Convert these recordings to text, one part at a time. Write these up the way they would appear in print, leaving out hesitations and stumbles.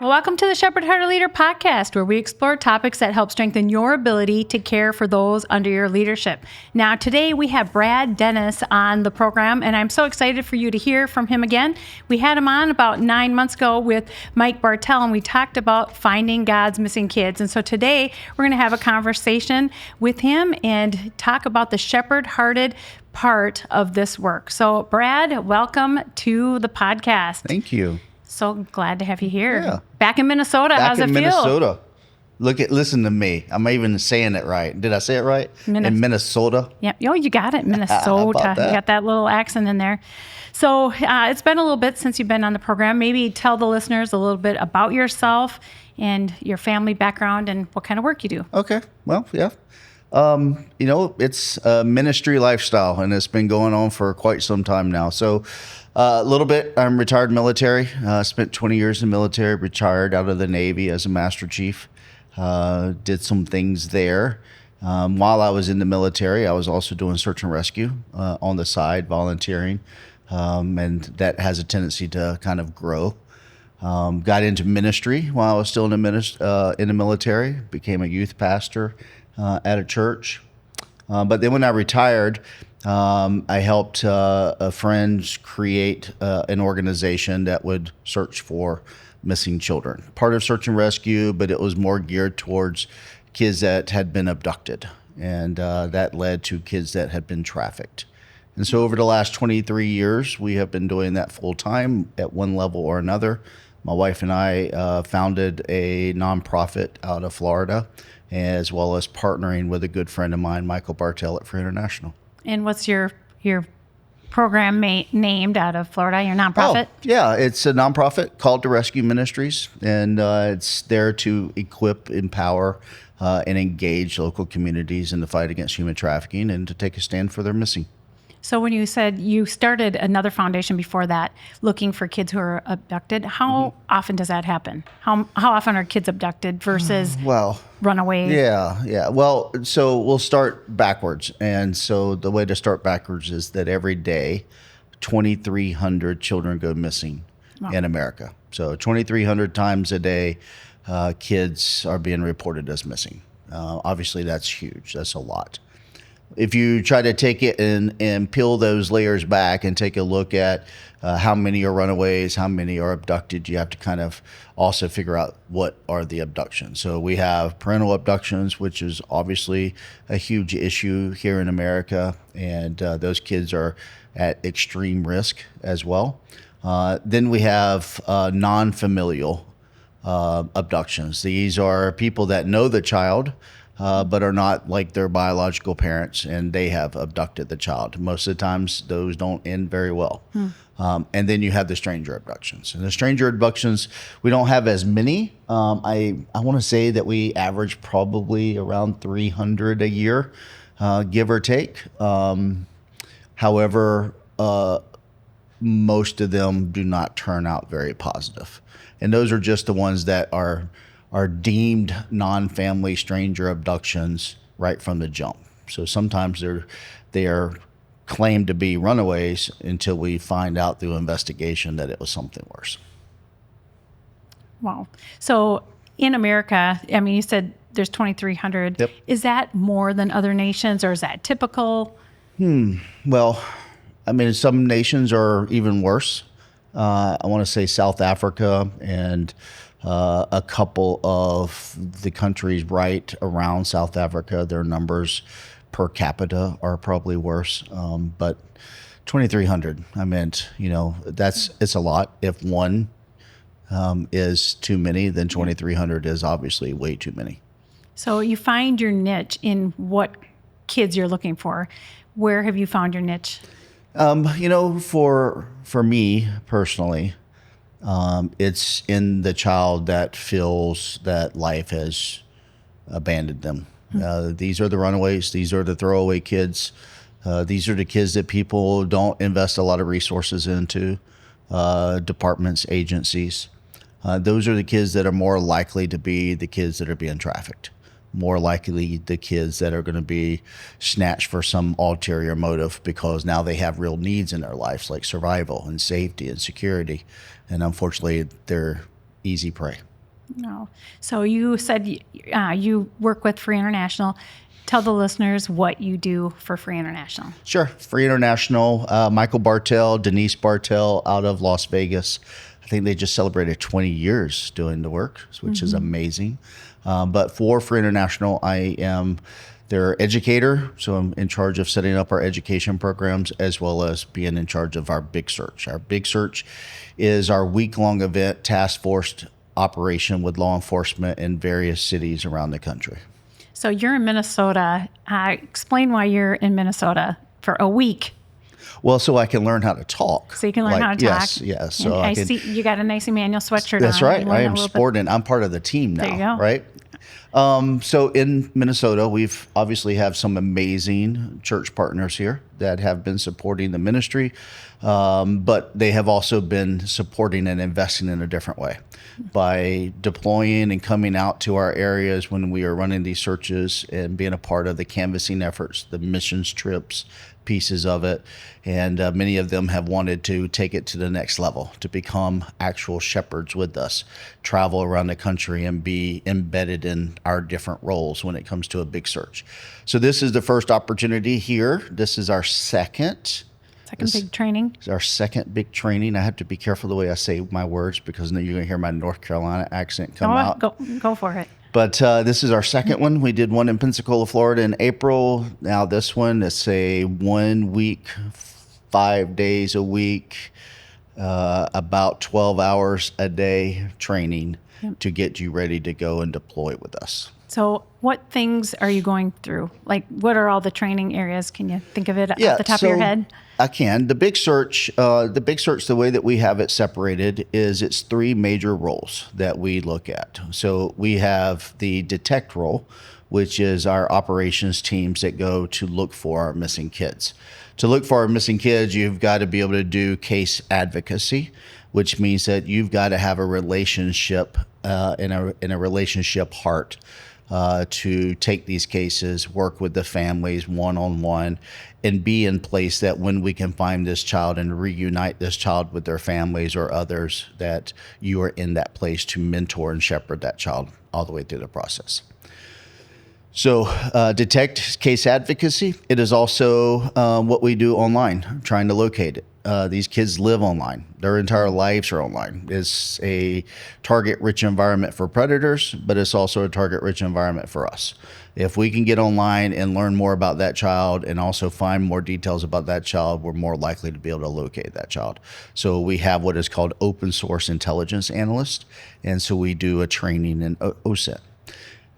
Well, welcome to the Shepherd Heart Leader podcast, where we explore topics that help strengthen your ability to care for those under your leadership. Now, today we have Brad Dennis on the program, and I'm so excited for you to hear from him again. We had him on about 9 months ago with Mike Bartell, and we talked about finding God's missing kids. And so today we're going to have a conversation with him and talk about the shepherd-hearted part of this work. So, Brad, welcome to the podcast. Thank you. So glad to have you here. Yeah. Back in Minnesota. How's it feel? Minnesota. Listen to me. I'm even saying it right. Did I say it right? In Minnesota. Yep. Oh, you got it. Minnesota. How about that? You got that little accent in there. So it's been a little bit since you've been on the program. Maybe tell the listeners a little bit about yourself and your family background and what kind of work you do. Okay. Well, yeah. It's a ministry lifestyle, and it's been going on for quite some time now. So a little bit, I'm retired military, spent 20 years in the military, retired out of the Navy as a Master Chief, did some things there. While I was in the military, I was also doing search and rescue on the side, volunteering, and that has a tendency to kind of grow. Got into ministry while I was still in the military, became a youth pastor at a church. But then when I retired, I helped friends create an organization that would search for missing children. Part of search and rescue, but it was more geared towards kids that had been abducted. And that led to kids that had been trafficked. And so over the last 23 years, we have been doing that full time at one level or another. My wife and I founded a nonprofit out of Florida, as well as partnering with a good friend of mine, Michael Bartell at Free International. And what's your program named out of Florida, your nonprofit? Oh, yeah, it's a nonprofit called Called2Rescue Ministries, and it's there to equip, empower, and engage local communities in the fight against human trafficking and to take a stand for their missing. So when you said you started another foundation before that, looking for kids who are abducted, how often does that happen? How often are kids abducted versus runaways? Yeah. Well, so we'll start backwards. And so the way to start backwards is that every day, 2,300 children go missing in America. So 2,300 times a day, kids are being reported as missing. Obviously, that's huge. That's a lot. If you try to take it and peel those layers back and take a look at how many are runaways, how many are abducted, you have to kind of also figure out what are the abductions. So we have parental abductions, which is obviously a huge issue here in America, and those kids are at extreme risk as well. Then we have non-familial abductions. These are people that know the child, but are not like their biological parents, and they have abducted the child. Most of the times, those don't end very well. And then you have the stranger abductions. And the stranger abductions, we don't have as many. I want to say that we average probably around 300 a year, give or take. However, most of them do not turn out very positive. And those are just the ones that are deemed non-family stranger abductions right from the jump. So sometimes they are claimed to be runaways until we find out through investigation that it was something worse. Wow. So in America, I mean, you said there's 2,300. Yep. Is that more than other nations, or is that typical? Well, I mean, some nations are even worse. I want to say South Africa and a couple of the countries right around South Africa, their numbers per capita are probably worse. But 2,300, I meant, it's a lot. If one is too many, then 2,300 is obviously way too many. So you find your niche in what kids you're looking for. Where have you found your niche? For me personally, it's in the child that feels that life has abandoned them. These are the runaways. These are the throwaway kids. These are the kids that people don't invest a lot of resources into, departments, agencies. Those are the kids that are more likely to be the kids that are being trafficked, more likely the kids that are going to be snatched for some ulterior motive because now they have real needs in their lives like survival and safety and security. And unfortunately, they're easy prey. No. So you said you work with Free International. Tell the listeners what you do for Free International. Sure. Free International, Michael Bartell, Denise Bartell out of Las Vegas. I think they just celebrated 20 years doing the work, which is amazing. But for Free International, I am their educator. So I'm in charge of setting up our education programs as well as being in charge of our Big Search. Our Big Search is our week-long event task force operation with law enforcement in various cities around the country. So you're in Minnesota. Explain why you're in Minnesota for a week. Well, so I can learn how to talk. So you can learn how to talk. Yes. So I see you got a nice Emmanuel sweatshirt on. That's right. I am sporting. sporting. I'm part of the team now. There you go. Right. So in Minnesota, we've obviously have some amazing church partners here that have been supporting the ministry, but they have also been supporting and investing in a different way by deploying and coming out to our areas when we are running these searches and being a part of the canvassing efforts, the missions trips, pieces of it. And many of them have wanted to take it to the next level, to become actual shepherds with us, travel around the country and be embedded in our different roles when it comes to a big search. So this is the first opportunity here. This is our second big training. It's our second big training. I have to be careful the way I say my words because then you're going to hear my North Carolina accent come out. Go for it. But this is our second one. We did one in Pensacola, Florida in April. Now this one, it's a 1 week, 5 days a week, about 12 hours a day training to get you ready to go and deploy with us. So what things are you going through? Like what are all the training areas? Can you think of it off the top of your head? I can. The Big Search, the way that we have it separated is it's 3 major roles that we look at. So we have the detect role, which is our operations teams that go to look for our missing kids. To look for our missing kids, you've got to be able to do case advocacy, which means that you've got to have a relationship in a relationship heart to take these cases, work with the families one-on-one, and be in place that when we can find this child and reunite this child with their families or others, that you are in that place to mentor and shepherd that child all the way through the process. So detect case advocacy. It is also what we do online, trying to locate it. These kids live online. Their entire lives are online. It's a target-rich environment for predators, but it's also a target-rich environment for us. If we can get online and learn more about that child and also find more details about that child, we're more likely to be able to locate that child. So we have what is called open source intelligence analyst, and so we do a training in OSINT.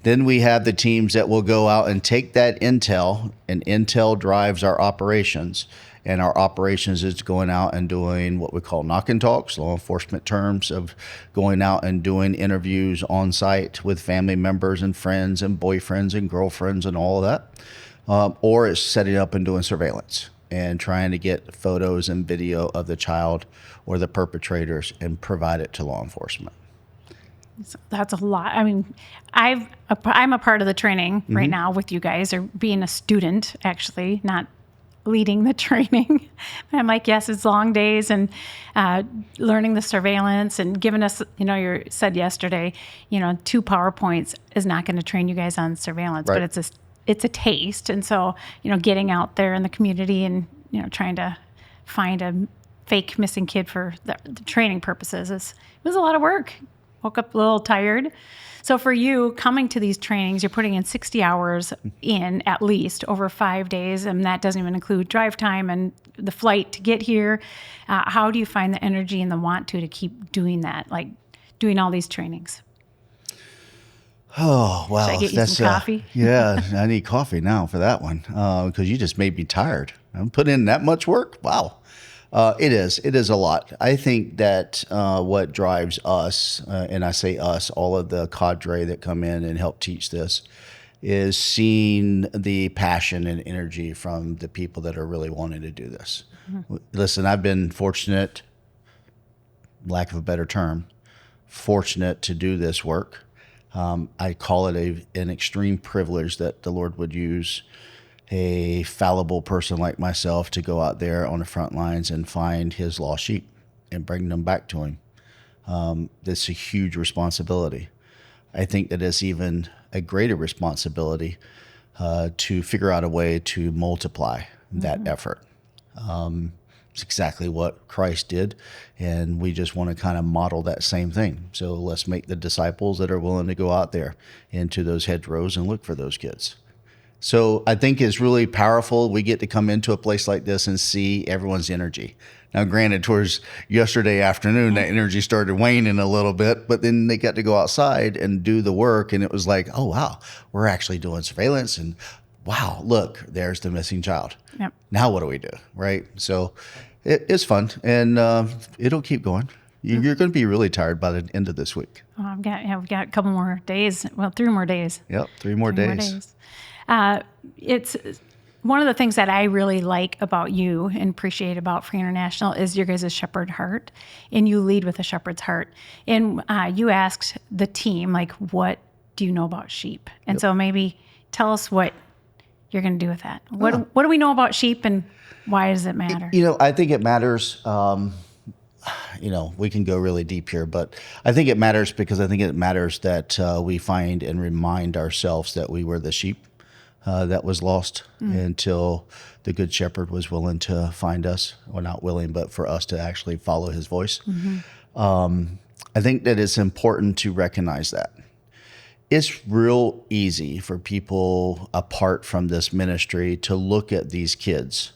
Then we have the teams that will go out and take that intel, and intel drives our operations. And our operations is going out and doing what we call knock and talks, law enforcement terms of going out and doing interviews on site with family members and friends and boyfriends and girlfriends and all of that. Or it's setting up and doing surveillance and trying to get photos and video of the child or the perpetrators and provide it to law enforcement. That's a lot. I mean, I'm a part of the training right now with you guys, or being a student, actually, not leading the training. I'm like, yes, it's long days and learning the surveillance and giving us, you said yesterday, 2 PowerPoints is not going to train you guys on surveillance, right. But it's a taste. And so, getting out there in the community and, trying to find a fake missing kid for the training purposes it was a lot of work. Woke up a little tired. So for you, coming to these trainings, you're putting in 60 hours in at least over 5 days, and that doesn't even include drive time and the flight to get here. How do you find the energy and the want to keep doing that, like doing all these trainings? Oh, wow. Should I get you some coffee? Yeah, I need coffee now for that one because you just made me tired. I'm putting in that much work? Wow. It is a lot. I think that what drives us, and I say us, all of the cadre that come in and help teach this, is seeing the passion and energy from the people that are really wanting to do this. Mm-hmm. Listen, I've been fortunate, lack of a better term, fortunate to do this work. I call it an extreme privilege that the Lord would use a fallible person like myself to go out there on the front lines and find his lost sheep and bring them back to him. That's a huge responsibility. I think that it's even a greater responsibility to figure out a way to multiply that effort. It's exactly what Christ did, and we just want to kind of model that same thing. So let's make the disciples that are willing to go out there into those hedgerows and look for those kids. So I think it's really powerful. We get to come into a place like this and see everyone's energy. Now, granted, towards yesterday afternoon, that energy started waning a little bit, but then they got to go outside and do the work, and it was like, oh, wow, we're actually doing surveillance, and wow, look, there's the missing child. Yep. Now what do we do, right? So it's fun, and it'll keep going. You're going to be really tired by the end of this week. Oh, we've got a couple more days. Well, 3 more days. Yep, 3 more days. It's one of the things that I really like about you and appreciate about Free International is your guys' shepherd heart, and you lead with a shepherd's heart. And you asked the team, like, what do you know about sheep? And so maybe tell us what you're going to do with that. What do we know about sheep, and why does it matter? I think it matters. We can go really deep here, but I think it matters because I think it matters that we find and remind ourselves that we were the sheep that was lost until the good shepherd was willing to find us. Well, not willing, but for us to actually follow his voice. I think that it's important to recognize that. It's real easy for people apart from this ministry to look at these kids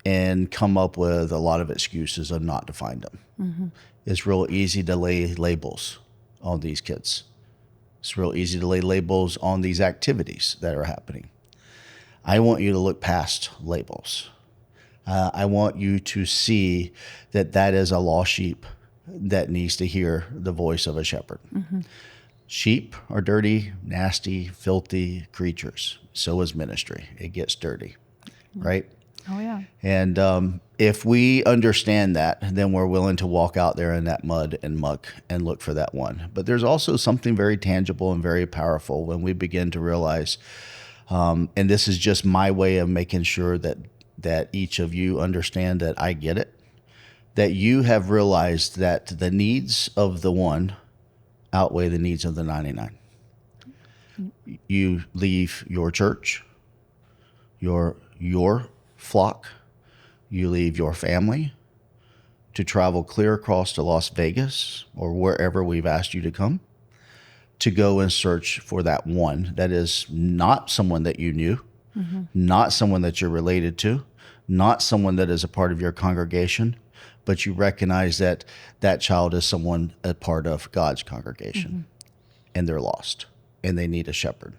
and come up with a lot of excuses of not to find them. It's real easy to lay labels on these kids. It's real easy to lay labels on these activities that are happening. I want you to look past labels. I want you to see that that is a lost sheep that needs to hear the voice of a shepherd. Sheep are dirty, nasty, filthy creatures. So is ministry. It gets dirty, right? Oh, yeah. And if we understand that, then we're willing to walk out there in that mud and muck and look for that one. But there's also something very tangible and very powerful when we begin to realize, and this is just my way of making sure that each of you understand that I get it, that you have realized that the needs of the one outweigh the needs of the 99. You leave your church, your flock, you leave your family to travel clear across to Las Vegas or wherever we've asked you to come to go and search for that one that is not someone that you knew, not someone that you're related to, not someone that is a part of your congregation, but you recognize that that child is someone a part of God's congregation, and they're lost and they need a shepherd.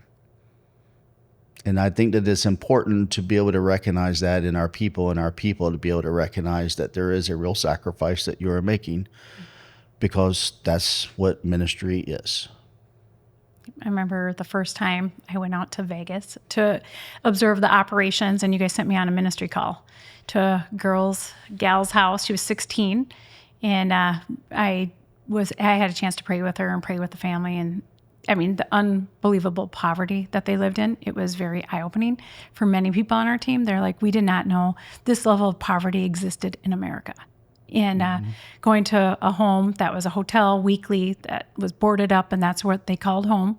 And I think that it's important to be able to recognize that in our people, and our people to be able to recognize that there is a real sacrifice that you are making, because that's what ministry is. I remember the first time I went out to Vegas to observe the operations, and you guys sent me on a ministry call to a gal's house. She was 16, and I had a chance to pray with her and pray with the family. And I mean, the unbelievable poverty that they lived in, it was very eye-opening for many people on our team. They're like, we did not know this level of poverty existed in America. And going to a home that was a hotel weekly that was boarded up, and that's what they called home,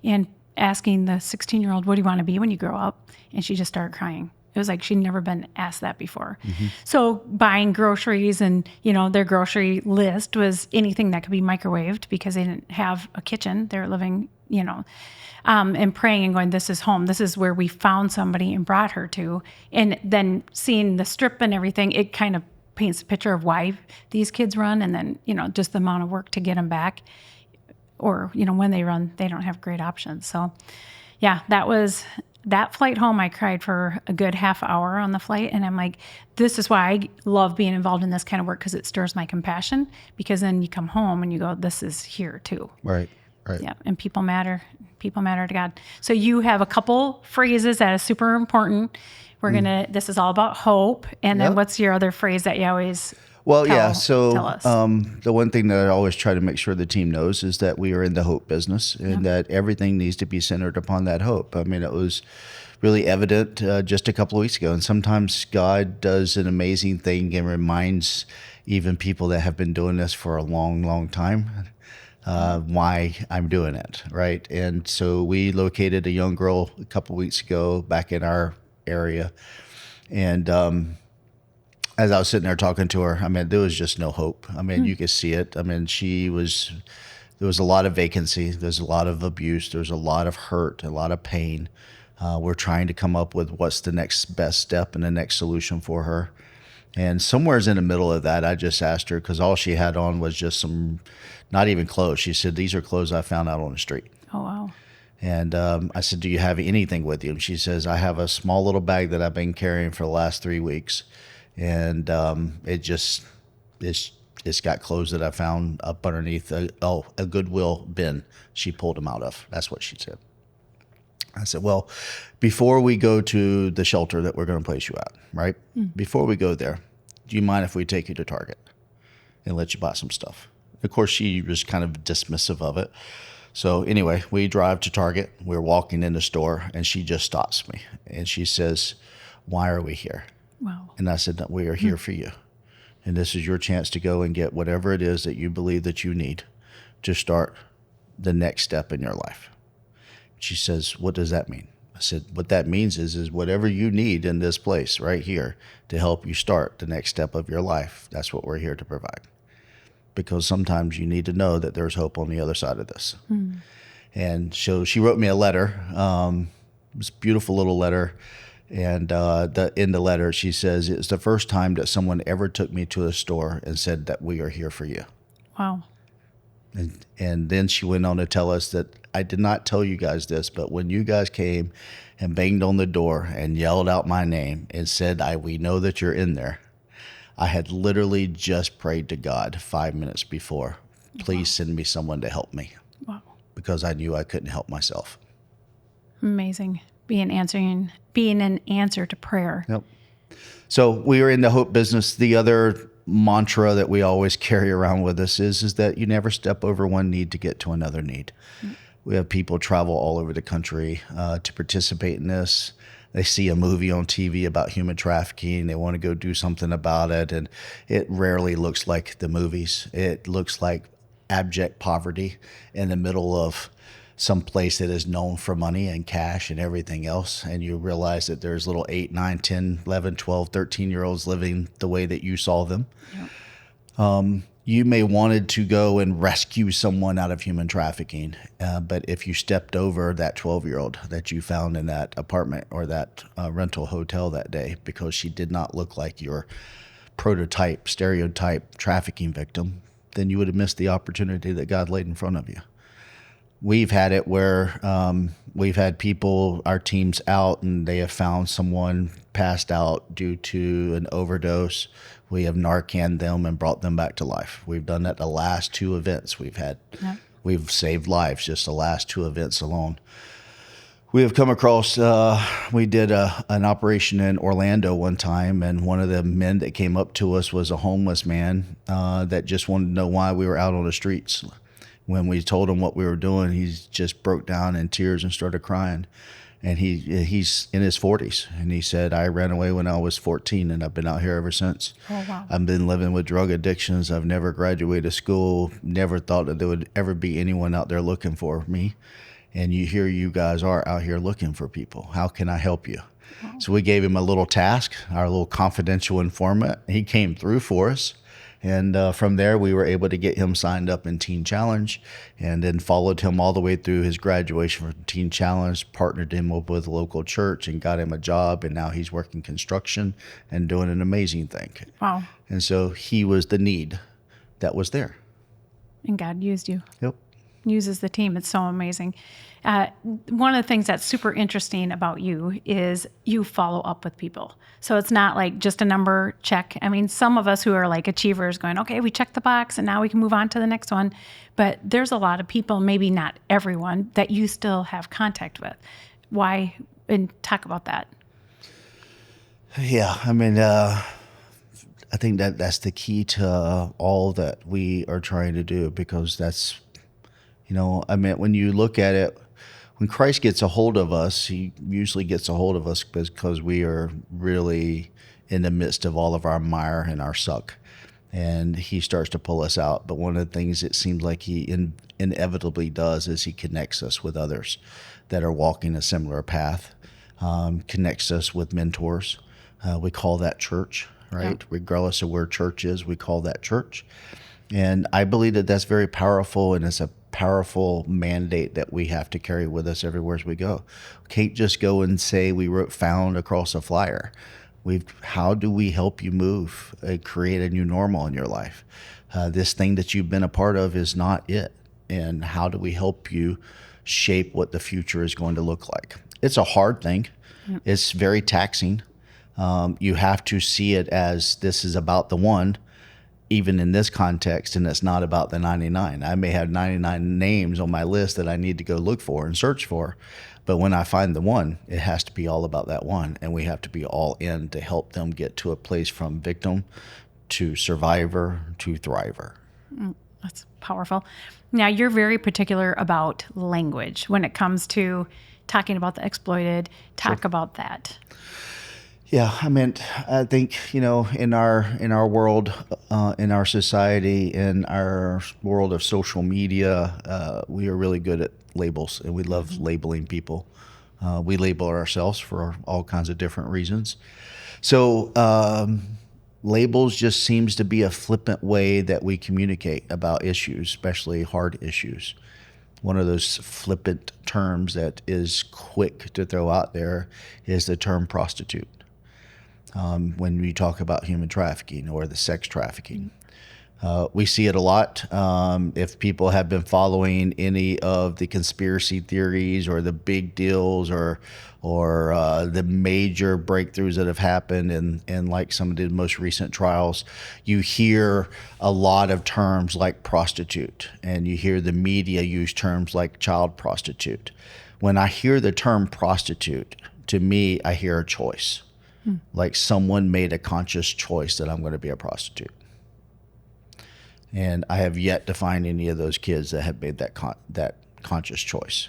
and asking the 16-year-old, what do you want to be when you grow up? And she just started crying. It was like she'd never been asked that before. So buying groceries, and their grocery list was anything that could be microwaved because they didn't have a kitchen. They were living, and praying and going, this is home. This is where we found somebody and brought her to. And then seeing the strip and everything, it kind of paints a picture of why these kids run, and then, just the amount of work to get them back. Or, when they run, they don't have great options. So, yeah, that flight home, I cried for a good half hour on the flight. And I'm like, this is why I love being involved in this kind of work, because it stirs my compassion. Because then you come home and you go, this is here too. Right. Yeah, and people matter. People matter to God. So you have a couple phrases that is super important. This is all about hope. And then what's your other phrase that you always tell us? The one thing that I always try to make sure the team knows is that we are in the hope business, and that everything needs to be centered upon that hope. I mean, it was really evident just a couple of weeks ago. And sometimes God does an amazing thing and reminds even people that have been doing this for a long, long time why I'm doing it, right? And so we located a young girl a couple of weeks ago back in our area. And as I was sitting there talking to her, I mean, there was just no hope. I mean, you could see it. I mean, there was a lot of vacancy. There's a lot of abuse. There's a lot of hurt, a lot of pain. We're trying to come up with what's the next best step and the next solution for her. And somewhere's in the middle of that, I just asked her, because all she had on was just some, not even clothes. She said, these are clothes I found out on the street. Oh, wow. And I said, do you have anything with you? And she says, I have a small little bag that I've been carrying for the last 3 weeks. And it's got clothes that I found up underneath a Goodwill bin she pulled them out of. That's what she said. I said, well, before we go to the shelter that we're going to place you at, right? Before we go there, do you mind if we take you to Target and let you buy some stuff? Of course, she was kind of dismissive of it. So anyway, we drive to Target. We're walking in the store, and she just stops me. And she says, why are we here? Wow. And I said, we are here for you. And this is your chance to go and get whatever it is that you believe that you need to start the next step in your life. She says, what does that mean? I said, what that means is whatever you need in this place right here to help you start the next step of your life, that's what we're here to provide. Because sometimes you need to know that there's hope on the other side of this. And so she wrote me a letter. It was a beautiful little letter. And in the letter, she says, it's the first time that someone ever took me to a store and said that we are here for you. Wow. And then she went on to tell us that I did not tell you guys this, but when you guys came and banged on the door and yelled out my name and said, we know that you're in there, I had literally just prayed to God 5 minutes before, please send me someone to help me. Wow. Because I knew I couldn't help myself. Amazing. Being an answer to prayer. Yep. So we are in the hope business. The other mantra that we always carry around with us is that you never step over one need to get to another need. We have people travel all over the country to participate in this. They see a movie on TV about human trafficking. They want to go do something about it. And it rarely looks like the movies. It looks like abject poverty in the middle of some place that is known for money and cash and everything else. And you realize that there's little 8, 9, 10, 11, 12, 13-year-olds living the way that you saw them. Yep. You may wanted to go and rescue someone out of human trafficking, but if you stepped over that 12-year-old that you found in that apartment or that rental hotel that day because she did not look like your prototype, stereotype trafficking victim, then you would have missed the opportunity that God laid in front of you. We've had it where we've had people, our teams out, and they have found someone passed out due to an overdose. We have Narcaned them and brought them back to life. We've done that the last 2 events we've had. Yep. We've saved lives just the last 2 events alone. We have come across, we did an operation in Orlando one time, and one of the men that came up to us was a homeless man that just wanted to know why we were out on the streets. When we told him what we were doing, he just broke down in tears and started crying. And he's in his 40s. And he said, I ran away when I was 14, and I've been out here ever since. Oh, wow. I've been living with drug addictions. I've never graduated school, never thought that there would ever be anyone out there looking for me. And you guys are out here looking for people. How can I help you? Wow. So we gave him a little task, our little confidential informant. He came through for us. And from there, we were able to get him signed up in Teen Challenge, and then followed him all the way through his graduation from Teen Challenge, partnered him up with a local church and got him a job. And now he's working construction and doing an amazing thing. Wow. And so he was the need that was there. And God used you. Yep. Uses the team. It's so amazing. One of the things that's super interesting about you is you follow up with people. So it's not like just a number check. I mean, some of us who are like achievers going, okay, we checked the box and now we can move on to the next one. But there's a lot of people, maybe not everyone, that you still have contact with. Why? And talk about that. Yeah. I mean, I think that's the key to all that we are trying to do, because that's, I mean, when you look at it, when Christ gets a hold of us, he usually gets a hold of us because we are really in the midst of all of our mire and our suck. And he starts to pull us out. But one of the things it seems like he inevitably does is he connects us with others that are walking a similar path, connects us with mentors. We call that church, right? Yeah. Regardless of where church is, we call that church. And I believe that that's very powerful, and it's a powerful mandate that we have to carry with us everywhere as we go. We can't just go and say we wrote "found" across a flyer. How do we help you move, create a new normal in your life? This thing that you've been a part of is not it. And how do we help you shape what the future is going to look like? It's a hard thing. It's very taxing. You have to see it as this is about the one, even in this context, and it's not about the 99. I may have 99 names on my list that I need to go look for and search for. But when I find the one, it has to be all about that one. And we have to be all in to help them get to a place from victim to survivor to thriver. That's powerful. Now, you're very particular about language when it comes to talking about the exploited. Talk about that. Yeah, I think, in our world, in our society, in our world of social media, we are really good at labels, and we love labeling people. We label ourselves for all kinds of different reasons. So labels just seems to be a flippant way that we communicate about issues, especially hard issues. One of those flippant terms that is quick to throw out there is the term prostitute. When we talk about human trafficking or the sex trafficking. We see it a lot. If people have been following any of the conspiracy theories or the big deals or the major breakthroughs that have happened in like some of the most recent trials, you hear a lot of terms like prostitute, and you hear the media use terms like child prostitute. When I hear the term prostitute, to me, I hear a choice. Like someone made a conscious choice that I'm going to be a prostitute. And I have yet to find any of those kids that have made that conscious choice.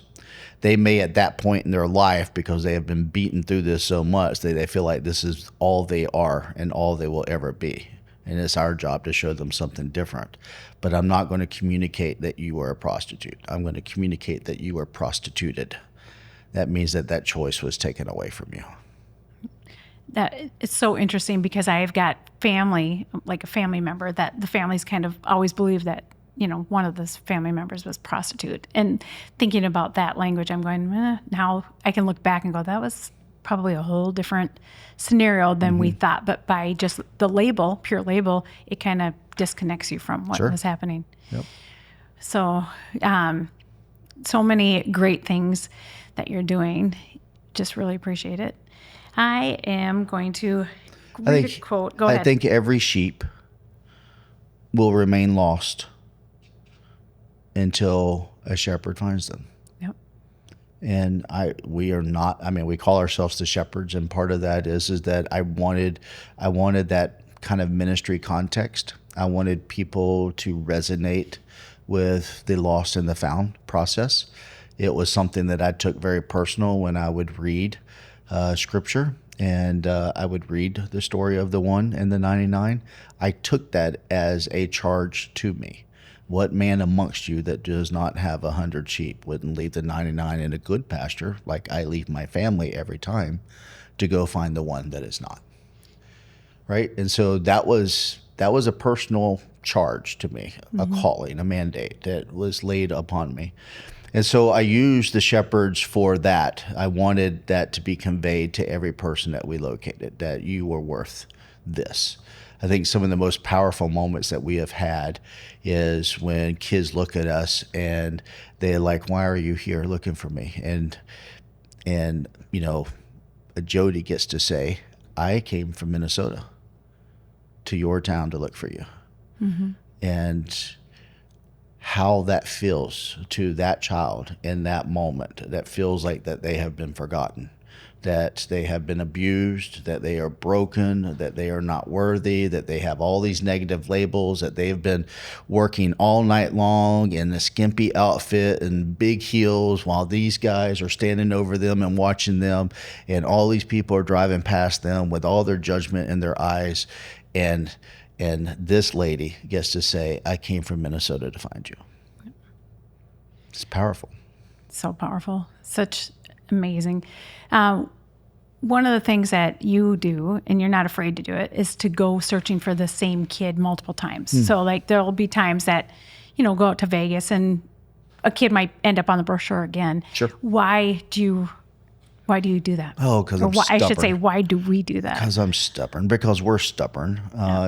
They may at that point in their life, because they have been beaten through this so much, they feel like this is all they are and all they will ever be. And it's our job to show them something different. But I'm not going to communicate that you are a prostitute. I'm going to communicate that you are prostituted. That means that choice was taken away from you. That it's so interesting because I've got family, like a family member that the family's kind of always believed that, one of those family members was prostitute. And thinking about that language, I'm going, now I can look back and go, that was probably a whole different scenario than we thought. But by just the label, pure label, it kind of disconnects you from what was happening. Yep. So, so many great things that you're doing. Just really appreciate it. I am going to read a quote. Go ahead. I think every sheep will remain lost until a shepherd finds them. Yep. And we are not, we call ourselves the shepherds, and part of that is that I wanted that kind of ministry context. I wanted people to resonate with the lost and the found process. It was something that I took very personal when I would read scripture, and I would read the story of the 1 and the 99. I took that as a charge to me. What man amongst you that does not have 100 sheep wouldn't leave the 99 in a good pasture, like I leave my family every time, to go find the one that is not? Right? And so that was a personal charge to me, a calling, a mandate that was laid upon me. And so I used the shepherds for that. I wanted that to be conveyed to every person that we located, that you were worth this. I think some of the most powerful moments that we have had is when kids look at us and they're like, why are you here looking for me? And Jodi gets to say, I came from Minnesota to your town to look for you. And how that feels to that child in that moment, that feels like that they have been forgotten, that they have been abused, that they are broken, that they are not worthy, that they have all these negative labels, that they've been working all night long in a skimpy outfit and big heels while these guys are standing over them and watching them, and all these people are driving past them with all their judgment in their eyes, and this lady gets to say, I came from Minnesota to find you. It's powerful. So powerful. Such amazing. One of the things that you do, and you're not afraid to do it, is to go searching for the same kid multiple times. So like there'll be times that, go out to Vegas and a kid might end up on the brochure again. Sure. Why do you do that? Oh, because I'm stubborn. I should say, why do we do that? Because I'm stubborn. Because we're stubborn.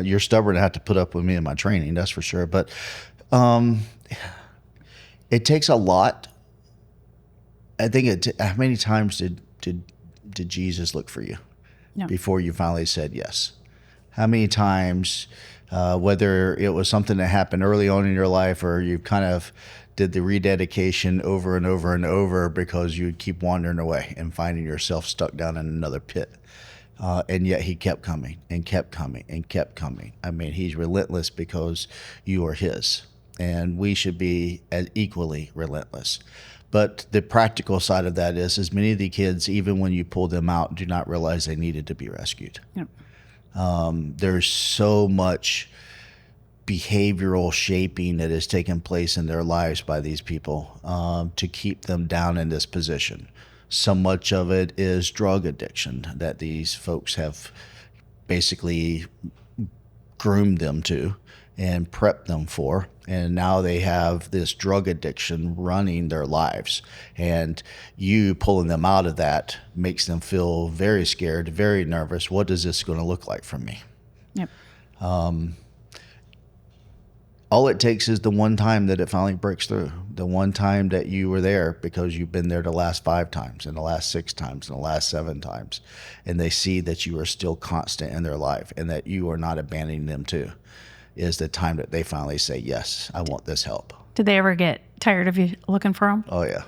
You're stubborn to have to put up with me in my training, that's for sure. But it takes a lot. I think how many times did Jesus look for you before you finally said yes? How many times, whether it was something that happened early on in your life or you kind of did the rededication over and over and over because you'd keep wandering away and finding yourself stuck down in another pit. And yet he kept coming and kept coming and kept coming. I mean, he's relentless because you are his. And we should be as equally relentless. But the practical side of that is many of the kids, even when you pull them out, do not realize they needed to be rescued. Yep. There's so much behavioral shaping that has taken place in their lives by these people to keep them down in this position. So much of it is drug addiction that these folks have basically groomed them to and prepped them for. And now they have this drug addiction running their lives. And you pulling them out of that makes them feel very scared, very nervous. What is this going to look like for me? Yep. All it takes is the one time that it finally breaks through, the one time that you were there because you've been there the last 5 times and the last 6 times and the last 7 times. And they see that you are still constant in their life and that you are not abandoning them too. Is the time that they finally say, yes, I want this help. Did they ever get tired of you looking for them? Oh, yeah.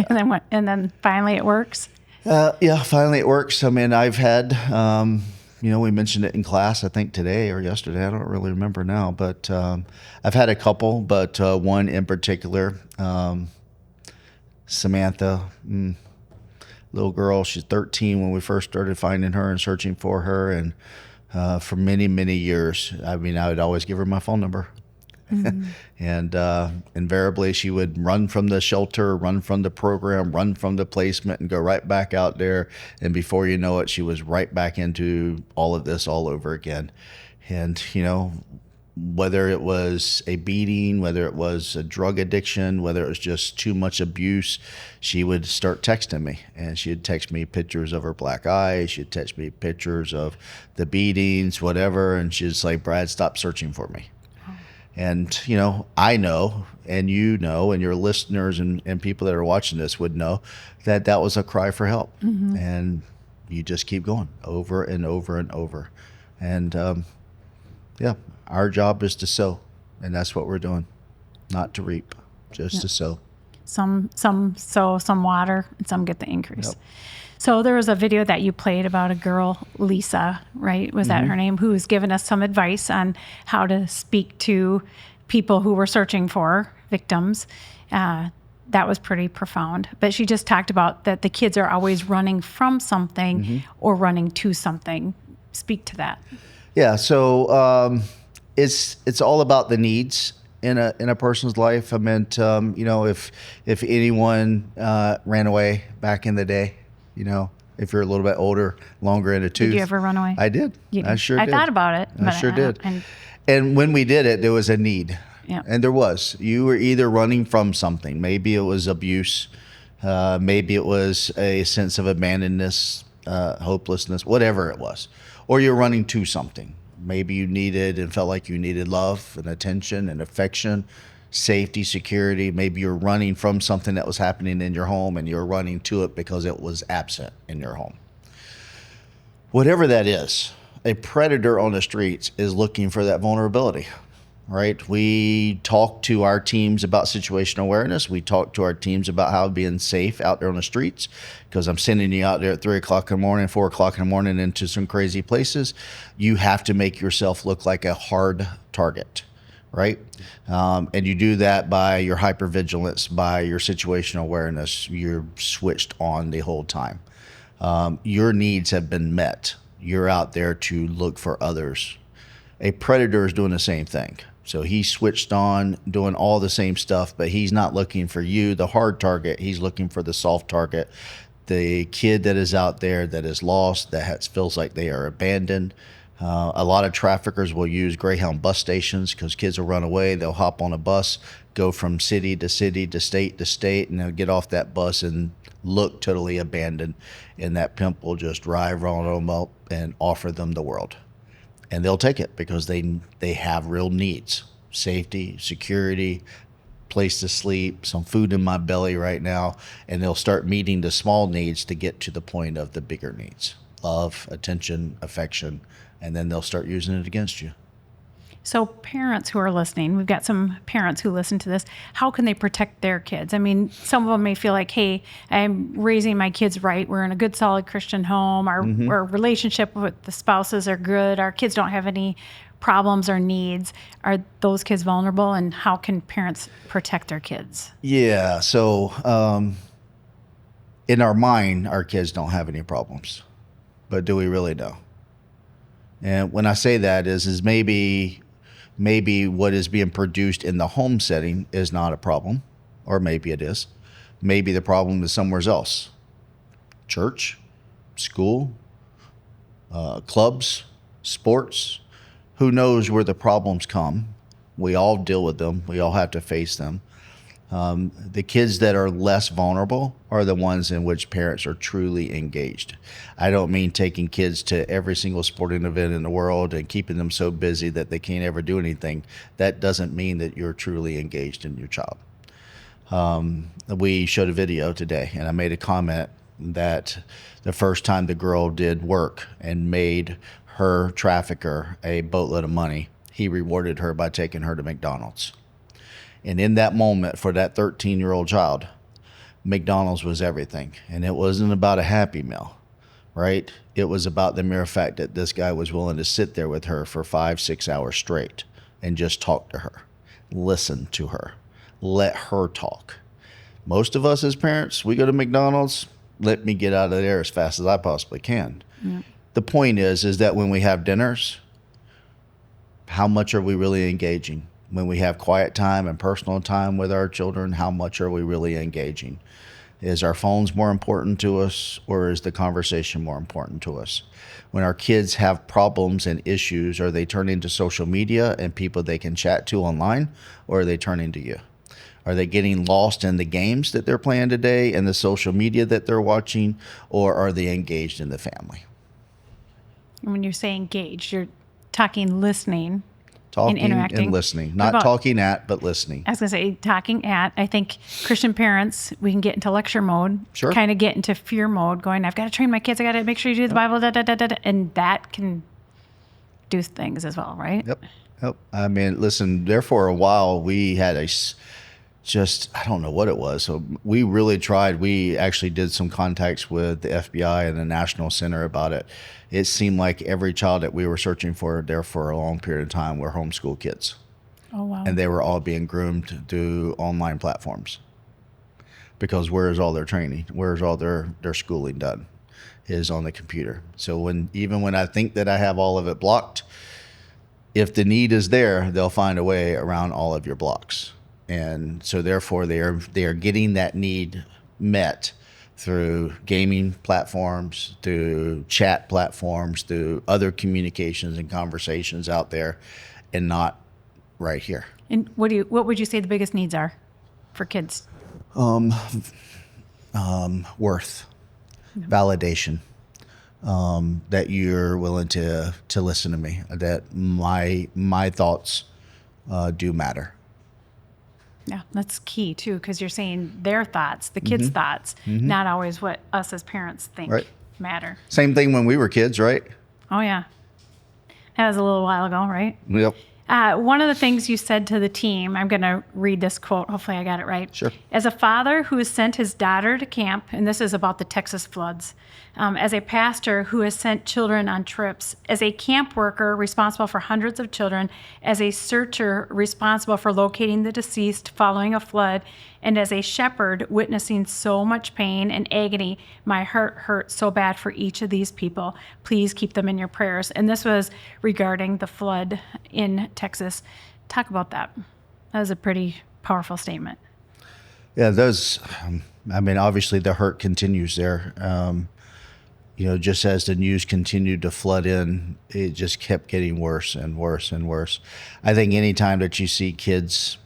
And then finally it works? Yeah, finally it works. I mean, I've had, we mentioned it in class, I think today or yesterday. I don't really remember now. But I've had a couple, but one in particular, Samantha, little girl, she's 13 when we first started finding her and searching for her. And for many, many years, I would always give her my phone number. Mm-hmm. And invariably, she would run from the shelter, run from the program, run from the placement, and go right back out there. And before you know it, she was right back into all of this all over again. And, whether it was a beating, whether it was a drug addiction, whether it was just too much abuse, she would start texting me. And she'd text me pictures of her black eyes. She'd text me pictures of the beatings, whatever. And she'd say, Brad, stop searching for me. And, I know, and and your listeners and people that are watching this would know that that was a cry for help. Mm-hmm. And you just keep going over and over and over. And, our job is to sow, and that's what we're doing. Not to reap, just to sow. Some sow, some water, and some get the increase. Yep. So there was a video that you played about a girl, Lisa, right? Was that her name? Who was giving us some advice on how to speak to people who were searching for victims. That was pretty profound. But she just talked about that the kids are always running from something or running to something. Speak to that. Yeah. So it's all about the needs in a person's life. I meant, if anyone ran away back in the day, if you're a little bit older, longer in the tooth. Did you ever run away? I did. I sure did. I thought about it. I sure did. And when we did it, there was a need. Yeah. And there was. You were either running from something. Maybe it was abuse. Maybe it was a sense of abandonedness, hopelessness, whatever it was. Or you're running to something. Maybe you needed and felt like you needed love and attention and affection, safety, security. Maybe you're running from something that was happening in your home and you're running to it because it was absent in your home. Whatever that is, a predator on the streets is looking for that vulnerability. right? We talk to our teams about situational awareness. We talk to our teams about how being safe out there on the streets, because I'm sending you out there at 3 o'clock in the morning, 4 o'clock in the morning into some crazy places. You have to make yourself look like a hard target, right? And you do that by your hypervigilance, by your situational awareness. You're switched on the whole time. Your needs have been met. You're out there to look for others. A predator is doing the same thing. So he's switched on, doing all the same stuff, but he's not looking for you, the hard target. He's looking for the soft target, the kid that is out there that is lost, that feels like they are abandoned. A lot of traffickers will use Greyhound bus stations because kids will run away. They'll hop on a bus, go from city to city to state, and they'll get off that bus and look totally abandoned. And that pimp will just drive on them up and offer them the world. And they'll take it because they have real needs: safety, security, place to sleep, some food in my belly right now. And they'll start meeting the small needs to get to the point of the bigger needs: love, attention, affection. And then they'll start using it against you. So parents who are listening, we've got some parents who listen to this. How can they protect their kids? I mean, some of them may feel like, hey, I'm raising my kids right. We're in a good, solid Christian home. Our relationship with the spouses are good. Our kids don't have any problems or needs. Are those kids vulnerable? And how can parents protect their kids? Yeah. So in our mind, our kids don't have any problems. But do we really know? And when I say that is maybe what is being produced in the home setting is not a problem, or maybe it is. Maybe the problem is somewhere else: church, school, clubs, sports. Who knows where the problems come? We all deal with them. We all have to face them. The kids that are less vulnerable are the ones in which parents are truly engaged. I don't mean taking kids to every single sporting event in the world and keeping them so busy that they can't ever do anything. That doesn't mean that you're truly engaged in your child. We showed a video today, and I made a comment that the first time the girl did work and made her trafficker a boatload of money, he rewarded her by taking her to McDonald's. And in that moment, for that 13-year-old child, McDonald's was everything. And it wasn't about a Happy Meal, right? It was about the mere fact that this guy was willing to sit there with her for 5-6 hours straight and just talk to her, listen to her, let her talk. Most of us as parents, we go to McDonald's, let me get out of there as fast as I possibly can. Yeah. The point is that when we have dinners, how much are we really engaging? When we have quiet time and personal time with our children, how much are we really engaging? Is our phones more important to us, or is the conversation more important to us? When our kids have problems and issues, are they turning to social media and people they can chat to online, or are they turning to you? Are they getting lost in the games that they're playing today and the social media that they're watching, or are they engaged in the family? When you say engaged, you're talking listening. Talking and interacting. And listening. Not talking at, but listening. I was going to say talking at. I think Christian parents, we can get into lecture mode, sure. Kind of get into fear mode, going, I've got to train my kids. I got to make sure you do the Bible, and that can do things as well, right? Yep. I mean, listen, there for a while, we had I don't know what it was. So we really tried. We actually did some contacts with the FBI and the National Center about it. It seemed like every child that we were searching for there for a long period of time were homeschool kids. Oh, wow. And they were all being groomed through online platforms. Because where's all their training? Where's all their schooling done? Is on the computer. So even when I think that I have all of it blocked, if the need is there, they'll find a way around all of your blocks. And so therefore they are getting that need met through gaming platforms, through chat platforms, through other communications and conversations out there, and not right here. And what would you say the biggest needs are for kids? Worth, validation, that you're willing to listen to me, that my thoughts do matter. Yeah, that's key too, because you're saying their thoughts, the kids' thoughts, not always what us as parents think matter. Same thing when we were kids, right? Oh, yeah. That was a little while ago, right? Yep. One of the things you said to the team, I'm going to read this quote. Hopefully I got it right. Sure. As a father who has sent his daughter to camp, and this is about the Texas floods, as a pastor who has sent children on trips, as a camp worker responsible for hundreds of children, as a searcher responsible for locating the deceased following a flood, and as a shepherd witnessing so much pain and agony, my heart hurts so bad for each of these people. Please keep them in your prayers. And this was regarding the flood in Texas. Talk about that. That was a pretty powerful statement. Yeah, those, I mean, obviously the hurt continues there. Just as the news continued to flood in, it just kept getting worse and worse and worse. I think anytime that you see kids,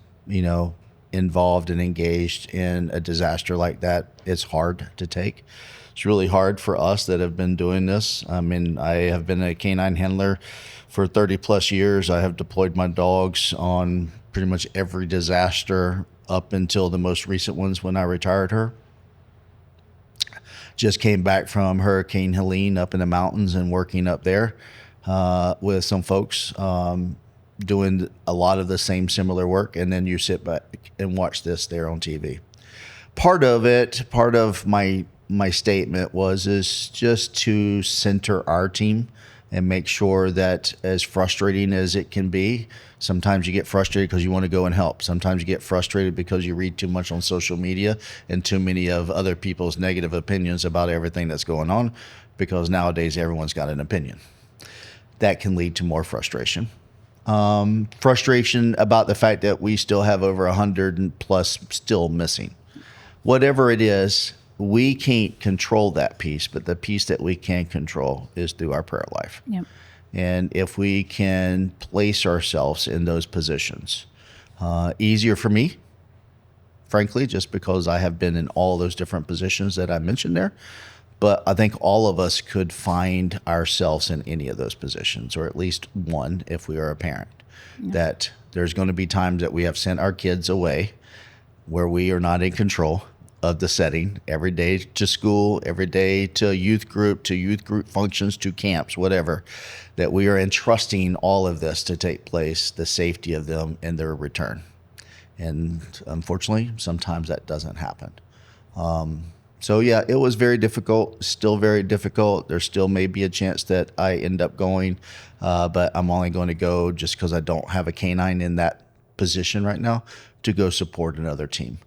involved and engaged in a disaster like that, it's hard to take. It's really hard for us that have been doing this. I mean, I have been a canine handler for 30 plus years. I have deployed my dogs on pretty much every disaster up until the most recent ones when I retired her. Just came back from Hurricane Helene up in the mountains and working up there with some folks doing a lot of the same similar work. And then you sit back and watch this there on TV. Part of my statement is just to center our team and make sure that, as frustrating as it can be, sometimes you get frustrated because you want to go and help. Sometimes you get frustrated because you read too much on social media and too many of other people's negative opinions about everything that's going on, because nowadays everyone's got an opinion. That can lead to more frustration. Frustration about the fact that we still have over 100 plus still missing. Whatever it is, we can't control that piece, but the piece that we can control is through our prayer life. Yep. And if we can place ourselves in those positions, easier for me, frankly, just because I have been in all those different positions that I mentioned there. But I think all of us could find ourselves in any of those positions, or at least one if we are a parent. Yeah. That there's going to be times that we have sent our kids away where we are not in control of the setting, every day to school, every day to youth group functions, to camps, whatever, that we are entrusting all of this to take place, the safety of them and their return. And unfortunately, sometimes that doesn't happen. So yeah, it was very difficult, still very difficult. There still may be a chance that I end up going, but I'm only going to go just because I don't have a canine in that position right now to go support another team.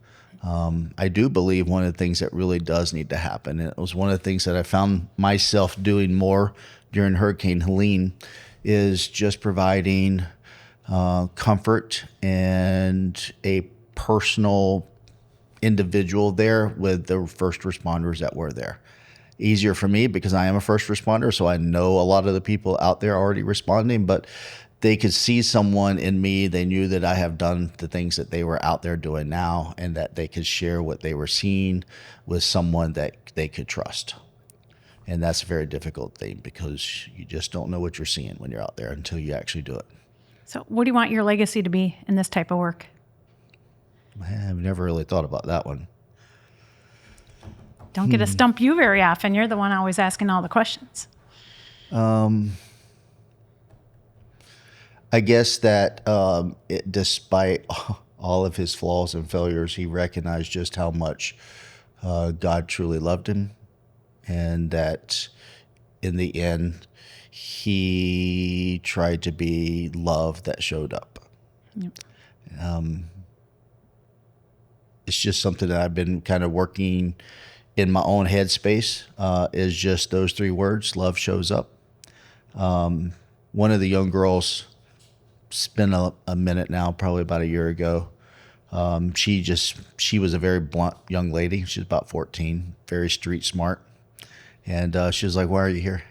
I do believe one of the things that really does need to happen, and it was one of the things that I found myself doing more during Hurricane Helene, is just providing comfort and a personal individual there with the first responders that were there. Easier for me because I am a first responder, so I know a lot of the people out there already responding, but they could see someone in me. They knew that I have done the things that they were out there doing now, and that they could share what they were seeing with someone that they could trust. And that's a very difficult thing, because you just don't know what you're seeing when you're out there until you actually do it. So what do you want your legacy to be in this type of work? I've never really thought about that one. Don't get to stump you very often. You're the one always asking all the questions. I guess that despite all of his flaws and failures, he recognized just how much God truly loved him, and that in the end, he tried to be love that showed up. Yep. It's just something that I've been kind of working in my own headspace, is just those three words: love shows up. One of the young girls, it's been a minute now, probably about a year ago. She was a very blunt young lady. She's about 14, very street smart. And she was like, "Why are you here?"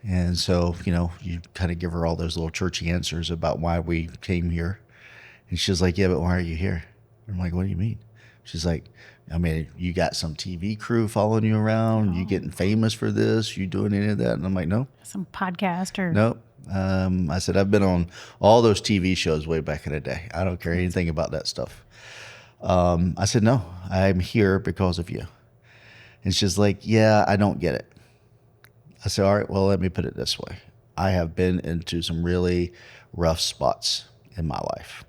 And so, you kind of give her all those little churchy answers about why we came here. And she's like, "Yeah, but why are you here?" I'm like, "What do you mean?" She's like, "I mean, you got some TV crew following you around. You getting famous for this? You doing any of that?" And I'm like, "No." Some podcast or? Nope. I said, "I've been on all those TV shows way back in the day. I don't care anything about that stuff." I said, "No, I'm here because of you." And she's like, "Yeah, I don't get it." I said, "All right, well, let me put it this way. I have been into some really rough spots in my life.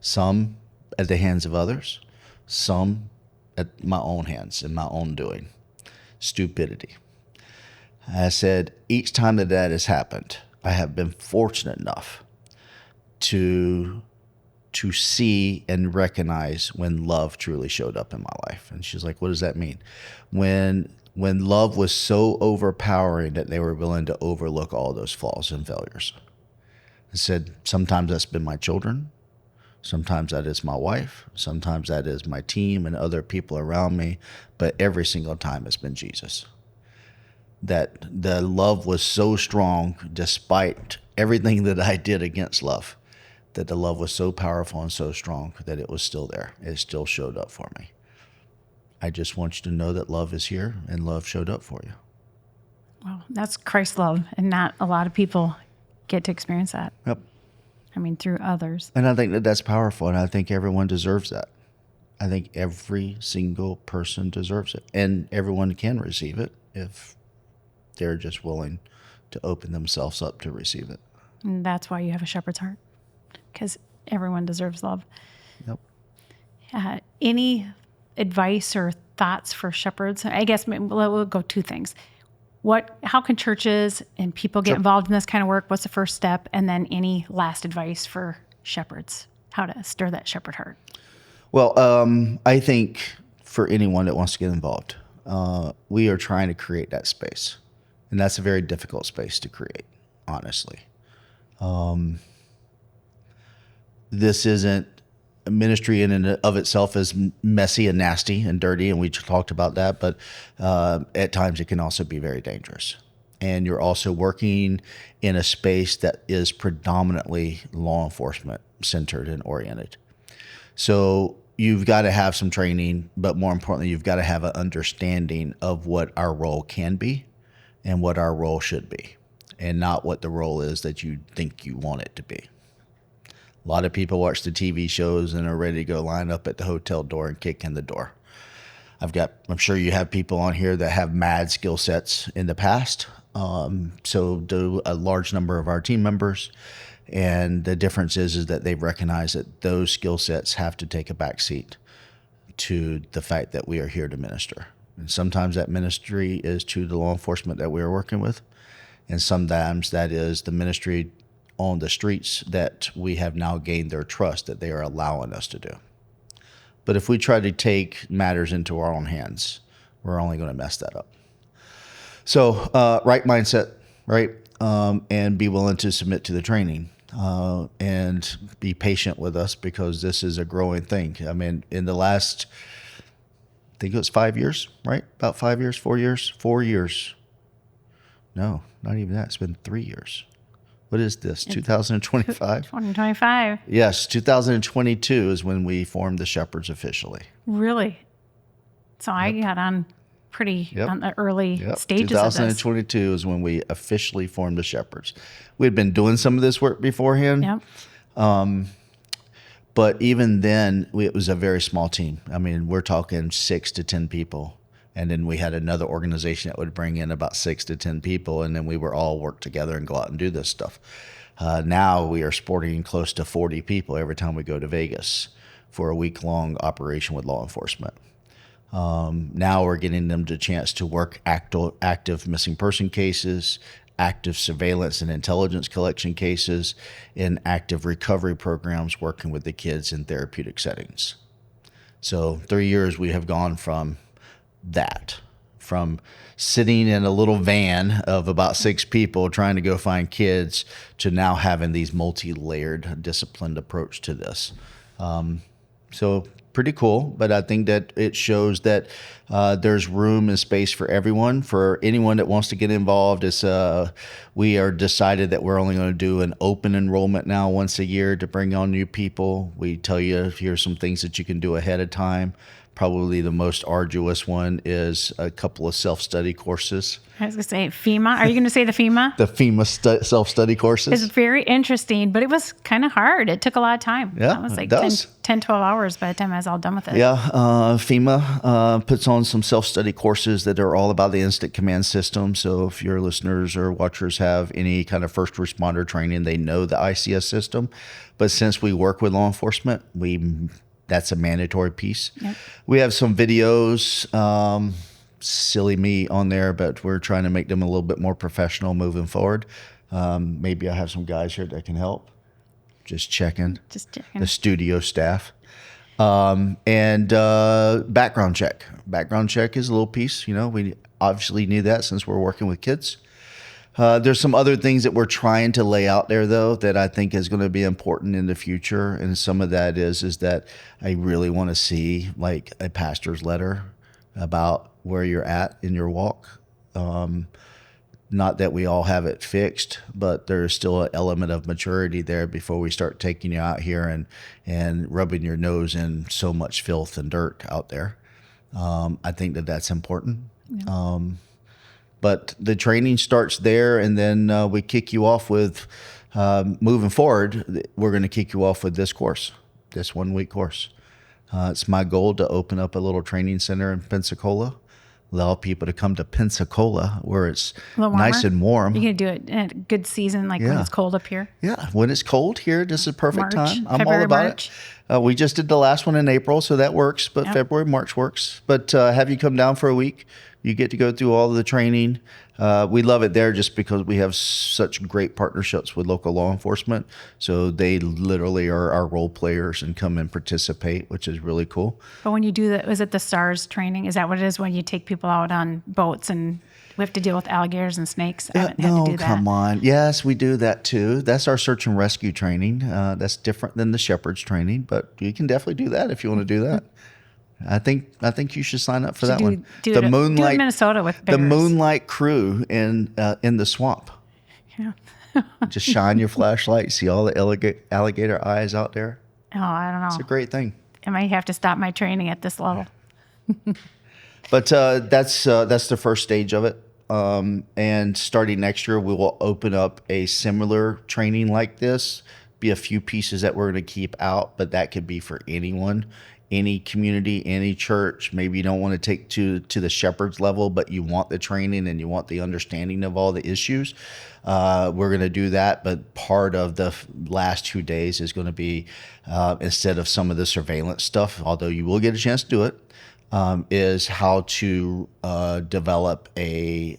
Some at the hands of others, some at my own hands and my own doing. Stupidity. I said, each time that has happened, I have been fortunate enough to see and recognize when love truly showed up in my life. And she's like, what does that mean? When love was so overpowering that they were willing to overlook all those flaws and failures. I said, sometimes that's been my children. Sometimes that is my wife. Sometimes that is my team and other people around me. But every single time it's been Jesus. That the love was so strong despite everything that I did against love, that the love was so powerful and so strong that it was still there. It still showed up for me. I just want you to know that love is here and love showed up for you. Well, that's Christ's love, and not a lot of people get to experience that. Yep. I mean, through others. And I think that that's powerful, and I think everyone deserves that. I think every single person deserves it, and everyone can receive it if they're just willing to open themselves up to receive it. And that's why you have a shepherd's heart, because everyone deserves love. Yep. Any advice or thoughts for shepherds? I guess we'll go two things. How can churches and people get involved in this kind of work? What's the first step? And then any last advice for shepherds, how to stir that shepherd heart? Well, I think for anyone that wants to get involved, we are trying to create that space. And that's a very difficult space to create, honestly. This isn't a ministry in and of itself is messy and nasty and dirty, and we talked about that, but at times it can also be very dangerous. And you're also working in a space that is predominantly law enforcement centered and oriented. So you've got to have some training, but more importantly, you've got to have an understanding of what our role can be and what our role should be, and not what the role is that you think you want it to be. A lot of people watch the TV shows and are ready to go line up at the hotel door and kick in the door. I'm sure you have people on here that have mad skill sets in the past. So do a large number of our team members. And the difference is that they've recognized that those skill sets have to take a back seat to the fact that we are here to minister. And sometimes that ministry is to the law enforcement that we are working with. And sometimes that is the ministry on the streets that we have now gained their trust that they are allowing us to do. But if we try to take matters into our own hands, we're only going to mess that up. So right mindset, right? And be willing to submit to the training and be patient with us, because this is a growing thing. I mean, in the last, I think it was 5 years, right? About 5 years, 4 years, 4 years. No, not even that. It's been 3 years. What is this, 2025? 2025. Yes, 2022 is when we formed the Shepherds officially. Really? So I got on pretty on the early stages of this. 2022 is when we officially formed the Shepherds. We had been doing some of this work beforehand. Yep. But even then, it was a very small team. I mean, we're talking 6 to 10 people. And then we had another organization that would bring in about 6 to 10 people, and then we were all work together and go out and do this stuff. Now we are sporting close to 40 people every time we go to Vegas for a week-long operation with law enforcement. Now we're getting them the chance to work active missing person cases, active surveillance and intelligence collection cases, and active recovery programs working with the kids in therapeutic settings. So 3 years we have gone from sitting in a little van of about 6 people trying to go find kids to now having these multi-layered disciplined approach to this. So pretty cool, but I think that it shows that there's room and space for everyone. For anyone that wants to get involved, we are decided that we're only going to do an open enrollment now once a year to bring on new people. We tell you here's some things that you can do ahead of time. Probably the most arduous one is a couple of self-study courses. I was going to say FEMA. Are you going to say the FEMA? The FEMA self-study courses. It's very interesting, but it was kind of hard. It took a lot of time. Yeah, it was like it does. 10, 12 hours by the time I was all done with it. Yeah, FEMA puts on some self-study courses that are all about the instant command system. So if your listeners or watchers have any kind of first responder training, they know the ICS system. But since we work with law enforcement, that's a mandatory piece. Yep. We have some videos, silly me on there, but we're trying to make them a little bit more professional moving forward. Maybe I have some guys here that can help. Just checking. The studio staff. And background check. Background check is a little piece. We obviously need that since we're working with kids. There's some other things that we're trying to lay out there, though, that I think is going to be important in the future. And some of that is that I really want to see like a pastor's letter about where you're at in your walk. Not that we all have it fixed, but there's still an element of maturity there before we start taking you out here and rubbing your nose in so much filth and dirt out there. I think that's important. Yeah. But the training starts there, and then we kick you off with, moving forward, we're going to kick you off with this course, this 1-week course. It's my goal to open up a little training center in Pensacola, allow people to come to Pensacola where it's nice and warm. You can do it in a good season, like when it's cold up here. Yeah, when it's cold here, this is a perfect time. I'm February, all about March. it. We just did the last one in April, so that works, but February, March works. But have you come down for a week. You get to go through all of the training. We love it there just because we have such great partnerships with local law enforcement. So they literally are our role players and come and participate, which is really cool. But when you do that, was it the STARS training? Is that what it is when you take people out on boats and we have to deal with alligators and snakes? I haven't had to do that. Come on. Yes, we do that too. That's our search and rescue training. That's different than the shepherd's training, but you can definitely do that if you want to do that. I think you should sign up for that one. Do it in Minnesota with bears. The Moonlight Crew in the swamp. Yeah. Just shine your flashlight, see all the alligator eyes out there. Oh, I don't know. It's a great thing. I might have to stop my training at this level. But that's the first stage of it. And starting next year, we will open up a similar training like this. Be a few pieces that we're going to keep out, but that could be for anyone. Any community, any church. Maybe you don't want to take to the shepherd's level, but you want the training and you want the understanding of all the issues. We're going to do that, but part of the last 2 days is going to be, instead of some of the surveillance stuff, although you will get a chance to do it, is how to develop a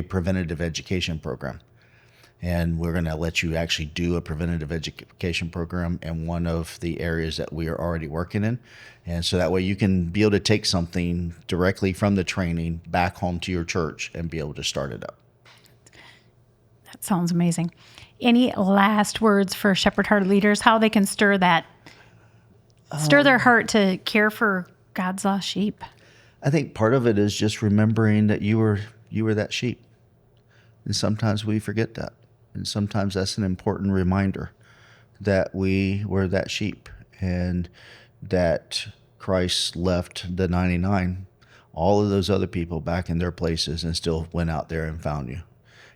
preventative education program. And we're going to let you actually do a preventative education program in one of the areas that we are already working in. And so that way you can be able to take something directly from the training back home to your church and be able to start it up. That sounds amazing. Any last words for Shepherd Heart leaders, how they can stir their heart to care for God's lost sheep? I think part of it is just remembering that you were that sheep. And sometimes we forget that. And sometimes that's an important reminder that we were that sheep and that Christ left the 99, all of those other people back in their places and still went out there and found you.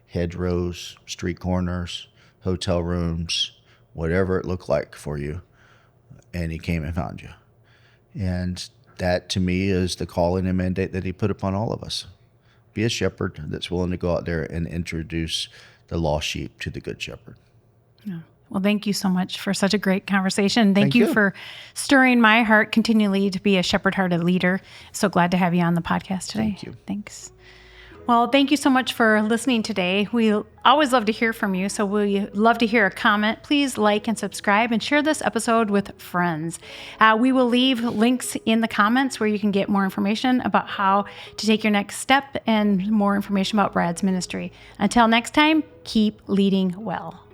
Hedgerows, street corners, hotel rooms, whatever it looked like for you. And he came and found you. And that to me is the calling and mandate that he put upon all of us. Be a shepherd that's willing to go out there and introduce the lost sheep to the good shepherd. Yeah. Well, thank you so much for such a great conversation. Thank you for stirring my heart continually to be a shepherd-hearted leader. So glad to have you on the podcast today. Thank you. Thanks. Well, thank you so much for listening today. We always love to hear from you. So we love to hear a comment. Please like and subscribe and share this episode with friends. We will leave links in the comments where you can get more information about how to take your next step and more information about Brad's ministry. Until next time, keep leading well.